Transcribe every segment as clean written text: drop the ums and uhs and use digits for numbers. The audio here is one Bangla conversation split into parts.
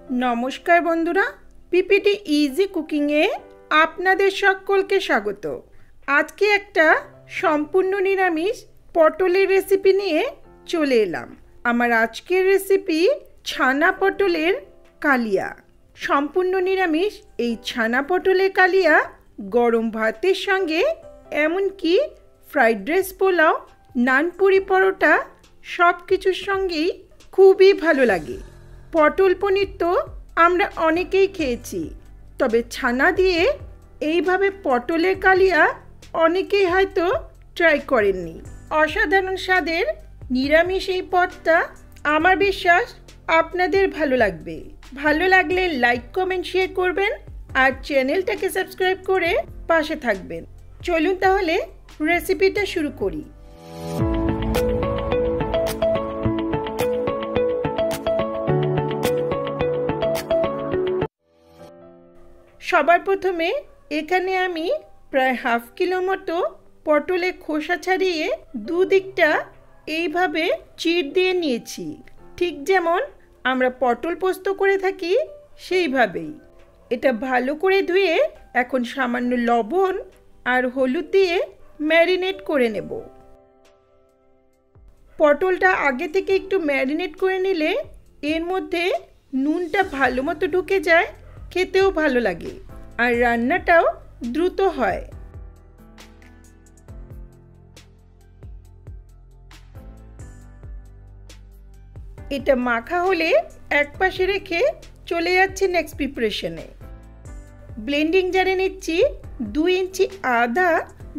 নমস্কার বন্ধুরা, পিপিটি ইজি কুকিংয়ে আপনাদের সকলকে স্বাগত। আজকে একটা সম্পূর্ণ নিরামিষ পটলের রেসিপি নিয়ে চলে এলাম। আমার আজকের রেসিপি ছানা পটলের কালিয়া। সম্পূর্ণ নিরামিষ এই ছানা পটলের কালিয়া গরম ভাতের সঙ্গে, এমনকি ফ্রাইড রাইস, পোলাও, নান, পুরি, পরোটা সব কিছুর সঙ্গেই খুবই ভালো লাগে। পটল পনির তো আমরা অনেকেই খেয়েছি, তবে ছানা দিয়ে এইভাবে পটলের কালিয়া অনেকেই হয়তো ট্রাই করেননি। অসাধারণ স্বাদের নিরামিষ এই পদটা আমার বিশ্বাস আপনাদের ভালো লাগবে। ভালো লাগলে লাইক, কমেন্ট, শেয়ার করবেন আর চ্যানেলটাকে সাবস্ক্রাইব করে পাশে থাকবেন। চলুন তাহলে রেসিপিটা শুরু করি। সবার প্রথমে এখানে আমি প্রায় হাফ কিলো মতো পটলের খোসা ছাড়িয়ে দুদিকটা এইভাবে চিড় দিয়ে নিয়েছি, ঠিক যেমন আমরা পটল পোস্ত করে থাকি সেইভাবেই। এটা ভালো করে ধুয়ে এখন সামান্য লবণ আর হলুদ দিয়ে ম্যারিনেট করে নেব। পটলটা আগে থেকে একটু ম্যারিনেট করে নিলে এর মধ্যে নুনটা ভালো মতো ঢুকে যায়, খেতেও ভালো লাগে আর রান্নাটাও দ্রুত হয়। এটা মাখা হলে এক পাশে রেখে চলে যাচ্ছে নেক্সট প্রিপারেশনে। ব্লেন্ডিং জারে নিচ্ছি 2 ইঞ্চি আদা,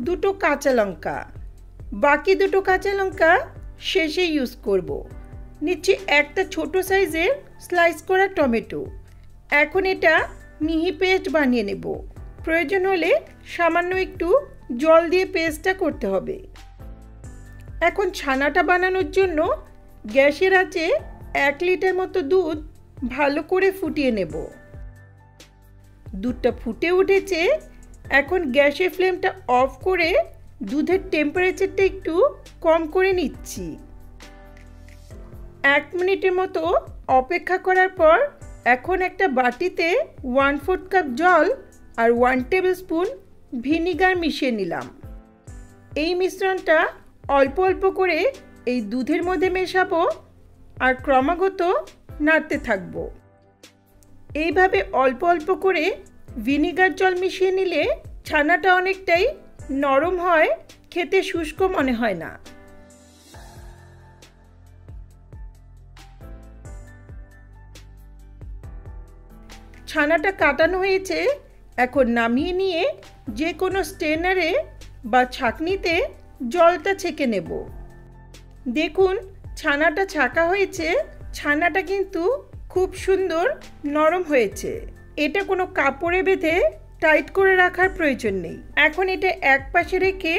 2টো কাঁচা লঙ্কা, বাকি 2টো কাঁচা লঙ্কা শেষে ইউজ করব। নিচ্ছি একটা ছোট সাইজের স্লাইস করা টমেটো। এখন এটা মিহি পেস্ট বানিয়ে নেব। প্রয়োজন হলে সামান্য একটু জল দিয়ে পেস্টটা করতে হবে। এখন ছানাটা বানানোর জন্য গ্যাসের আঁচে 1 লিটার মতো দুধ ভালো করে ফুটিয়ে নেব। দুধটা ফুটে উঠেছে, এখন গ্যাসের ফ্লেমটা অফ করে দুধের টেম্পারেচারটা একটু কম করে নিচ্ছি। 1 মিনিটের মতো অপেক্ষা করার পর এখন একটা বাটিতে 1/4 কাপ জল আর 1 টেবিল স্পুন ভিনিগার মিশিয়ে নিলাম। এই মিশ্রণটা অল্প অল্প করে এই দুধের মধ্যে মেশাবো আর ক্রমাগত নাড়তে থাকবো। এইভাবে অল্প অল্প করে ভিনিগার জল মিশিয়ে নিলে ছানাটা অনেকটাই নরম হয়, খেতে শুষ্ক মনে হয় না। ছানাটা কাটানো হয়েছে, এখন নামিয়ে নিয়ে যে কোনো স্ট্রেনারে বা ছাঁকনিতে জলটা ছেঁকে নেব। দেখুন ছানাটা ছাঁকা হয়েছে, ছানাটা কিন্তু খুব সুন্দর নরম হয়েছে। এটা কোনো কাপড়ে বেঁধে টাইট করে রাখার প্রয়োজন নেই। এখন এটা এক পাশে রেখে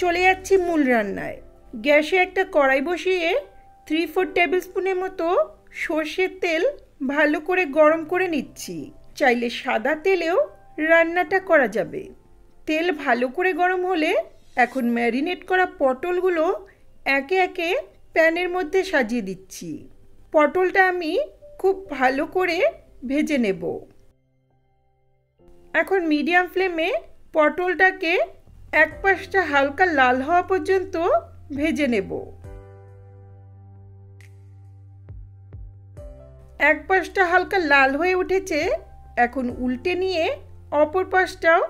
চলে যাচ্ছি মূল রান্নায়। গ্যাসে একটা কড়াই বসিয়ে 3/4 টেবিল স্পুনের মতো সর্ষের তেল ভালো করে গরম করে নিচ্ছি। চাইলে সাদা তেলেও রান্নাটা করা যাবে। তেল ভালো করে গরম হলে এখন ম্যারিনেট করা পটলগুলো একে একে প্যানের মধ্যে সাজিয়ে দিচ্ছি। পটলটা আমি খুব ভালো করে ভেজে নেব। এখন মিডিয়াম ফ্লেমে পটলটাকে এক পাশটা হালকা লাল হওয়া পর্যন্ত ভেজে নেব। এক পাশটা হালকা লাল হয়ে উঠেছে, এখন উল্টে নিয়ে অপর পাশটাও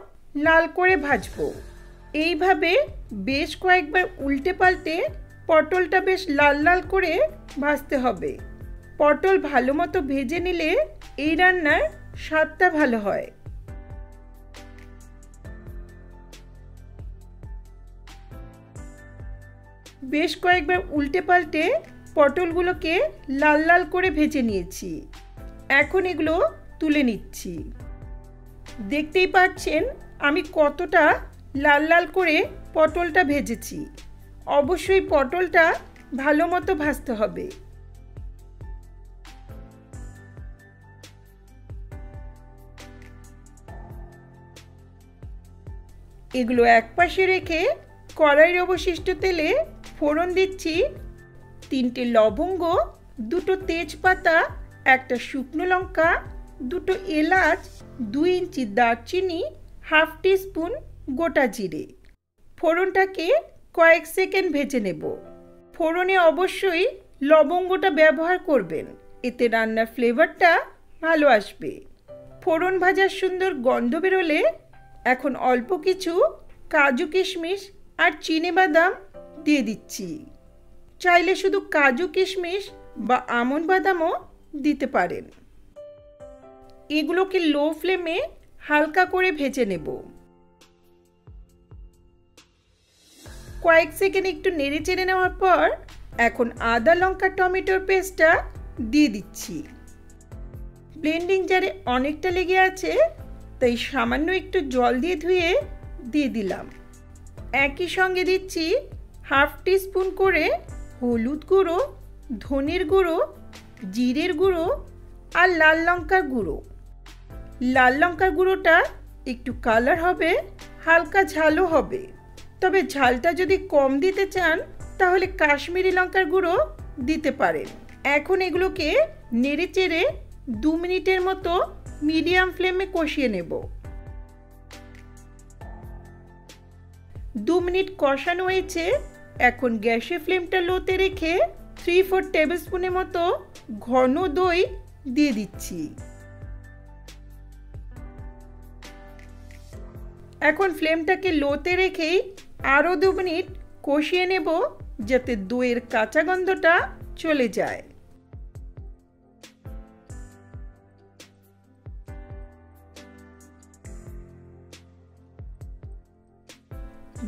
লাল করে ভাজবো। এইভাবে বেশ কয়েকবার উল্টে পাল্টে পটলটা বেশ লাল লাল করে ভাজতে হবে। পটল ভালো মতো ভেজে নিলে এই রান্নার স্বাদটা ভালো হয়। বেশ কয়েকবার উল্টে পাল্টে পটলগুলোকে লাল লাল করে ভেজে নিয়েছি। এখন এগুলো তুলে নিচ্ছি। দেখতেই পাচ্ছেন আমি কতটা লাল লাল করে পটলটা ভেজেছি। অবশ্যই পটলটা ভালো মতো ভাজতে হবে। এগুলো এক পাশে রেখে কড়াইয়ের অবশিষ্ট তেলে ফোড়ন দিচ্ছি 3টে লবঙ্গ, 2টো তেজপাতা একটা শুকনো লঙ্কা, দুটো এলাচ, 2 ইঞ্চি দারচিনি, হাফ টিস্পুন গোটা জিরে। ফোড়নটাকে কয়েক সেকেন্ড ভেজে নেব। ফোড়নে অবশ্যই লবঙ্গটা ব্যবহার করবেন, এতে রান্নার ফ্লেভারটা ভালো আসবে। ফোড়ন ভাজার সুন্দর গন্ধ বেরোলে এখন অল্প কিছু কাজু কিশমিশ আর চিনেবাদাম দিয়ে দিচ্ছি। চাইলে শুধু কাজু কিশমিশ বা আমন্ড বাদামও দিতে পারেন। এগুলোকে লো ফ্লেমে হালকা করে ভেজে নেব। কয়েক সেকেন্ড একটু নেড়ে চেড়ে নেওয়ার পর এখন আদা লঙ্কা টমেটোর পেস্টটা দিয়ে দিচ্ছি। ব্লেন্ডিং জারে অনেকটা লেগে আছে, তাই সামান্য একটু জল দিয়ে ধুয়ে দিয়ে দিলাম। একই সঙ্গে দিচ্ছি হাফ টিস্পুন করে হলুদ গুঁড়ো, ধনের গুঁড়ো, জিরের গুঁড়ো আর লাল লঙ্কার গুঁড়ো। লাল লঙ্কার গুঁড়োটা একটু কালার হবে, হালকা ঝালও হবে। তবে ঝালটা যদি কম দিতে চান তাহলে কাশ্মীরি লঙ্কার গুঁড়ো দিতে পারেন। এখন এগুলোকে নেড়ে চেড়ে 2 মিনিটের মতো মিডিয়াম ফ্লেমে কষিয়ে নেব। 2 মিনিট কষানো হয়েছে। এখন গ্যাসের ফ্লেমটা লোতে রেখে 3-4 টেবিল স্পুনের মতো ঘন দই দিয়ে দিচ্ছি। এখন ফ্লেমটাকে লোতে রেখেই আরও 2 মিনিট কষিয়ে নেব, যাতে দইয়ের কাঁচা গন্ধটা চলে যায়।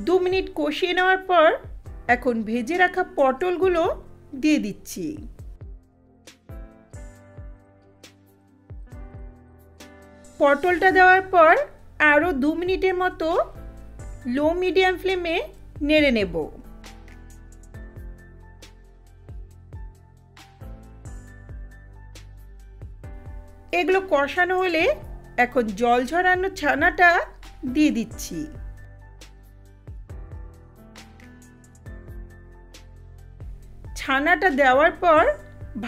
দু মিনিট কষিয়ে নেওয়ার পর এখন ভেজে রাখা পটলগুলো দিয়ে দিচ্ছি। পটলটা দেওয়ার পর আরও 2 মিনিটের মতো লো মিডিয়াম ফ্লেমে নেড়ে নেব। এগুলো কষানো হলে এখন জল ঝরানো ছানাটা দিয়ে দিচ্ছি। ছানাটা দেওয়ার পর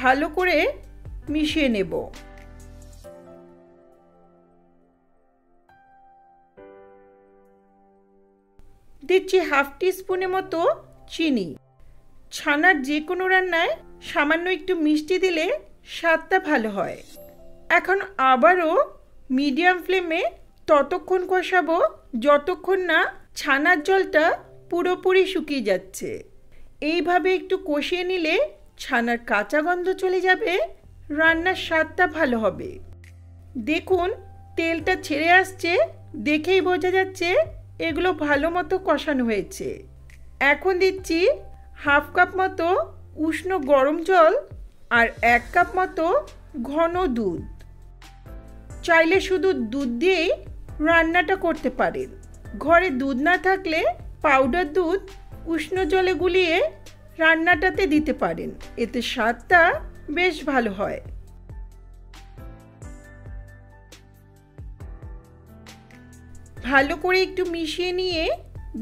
ভালো করে মিশিয়ে নেব। দিচ্ছি হাফ টিস্পুনের মতো চিনি। ছানার যে কোনো রান্নায় সামান্য একটু মিষ্টি দিলে স্বাদটা ভালো হয়। এখন আবারও মিডিয়াম ফ্লেমে ততক্ষণ কষাবো যতক্ষণ না ছানার জলটা পুরোপুরি শুকিয়ে যাচ্ছে। এইভাবে একটু কষিয়ে নিলে ছানার কাঁচা গন্ধ চলে যাবে, রান্নার স্বাদটা ভালো হবে। দেখুন তেলটা ছেড়ে আসছে, দেখেই বোঝা যাচ্ছে এগুলো ভালো মতো কষানো হয়েছে। এখন দিচ্ছি হাফ কাপ মতো উষ্ণ গরম জল আর 1 কাপ মতো ঘন দুধ। চাইলে শুধু দুধ দিয়েই রান্নাটা করতে পারেন। ঘরে দুধ না থাকলে পাউডার দুধ উষ্ণ জলে গুলিয়ে রান্নাটাতে দিতে পারেন, এতে স্বাদটা বেশ ভালো হয়। ভালো করে একটু মিশিয়ে নিয়ে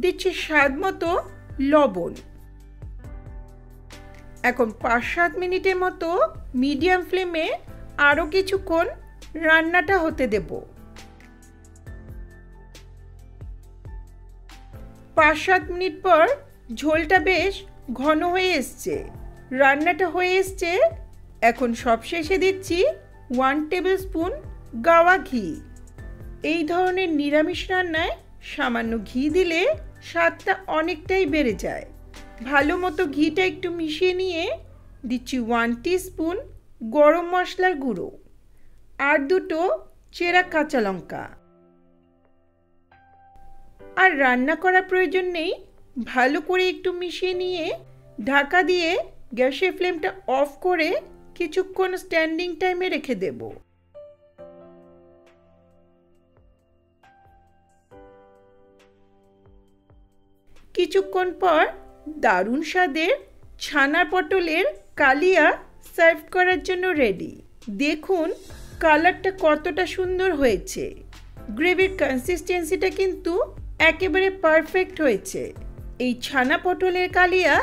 দিচ্ছি স্বাদ মতো লবণ। এখন 5-7 মিনিটের মতো মিডিয়াম ফ্লেমে আরও কিছুক্ষণ রান্নাটা হতে দেব। 5-7 মিনিট পর ঝোলটা বেশ ঘন হয়ে এসছে, রান্নাটা হয়ে এসছে। এখন সবশেষে দিচ্ছি 1 টেবিল স্পুন গাওয়া ঘি। এই ধরনের নিরামিষ রান্নায় সামান্য ঘি দিলে স্বাদটা অনেকটাই বেড়ে যায়। ভালো মতো ঘিটা একটু মিশিয়ে নিয়ে দিচ্ছি 1 টিস্পুন গরম মশলার গুঁড়ো আর 2টো চেরা কাঁচা লঙ্কা। আর রান্না করার প্রয়োজন নেই, ভালো করে একটু মিশিয়ে নিয়ে ঢাকা দিয়ে গ্যাসের ফ্লেমটা অফ করে কিছুক্ষণ স্ট্যান্ডিং টাইমে রেখে দেব। কিছুক্ষণ পর দারুণ স্বাদের ছানা পটলের কালিয়া সার্ভ করার জন্য রেডি। দেখুন কালারটা কতটা সুন্দর হয়েছে, গ্রেভির কনসিস্টেন্সিটা কিন্তু একেবারে পারফেক্ট হয়েছে। এই ছানা পটলের কালিয়া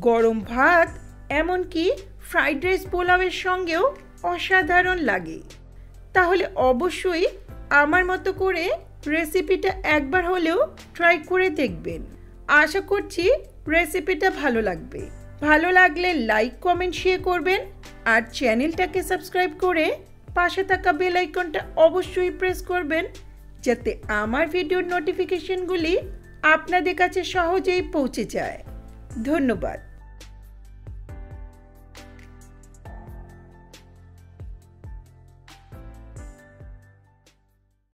গরম ভাত, এমনকি ফ্রাইড রাইস পোলাওয়ের সঙ্গেও অসাধারণ লাগে। তাহলে অবশ্যই আমার মতো করে রেসিপিটা একবার হলেও ট্রাই করে দেখবেন। আশা করছি রেসিপিটা ভালো লাগবে। ভালো লাগলে লাইক, কমেন্ট, শেয়ার করবেন আর চ্যানেলটাকে সাবস্ক্রাইব করে পাশে থাকা বেল আইকনটা অবশ্যই প্রেস করবেন, যাতে আমার ভিডিওর নোটিফিকেশনগুলি আপনাদের কাছে সহজেই পৌঁছে যায়। ধন্যবাদ।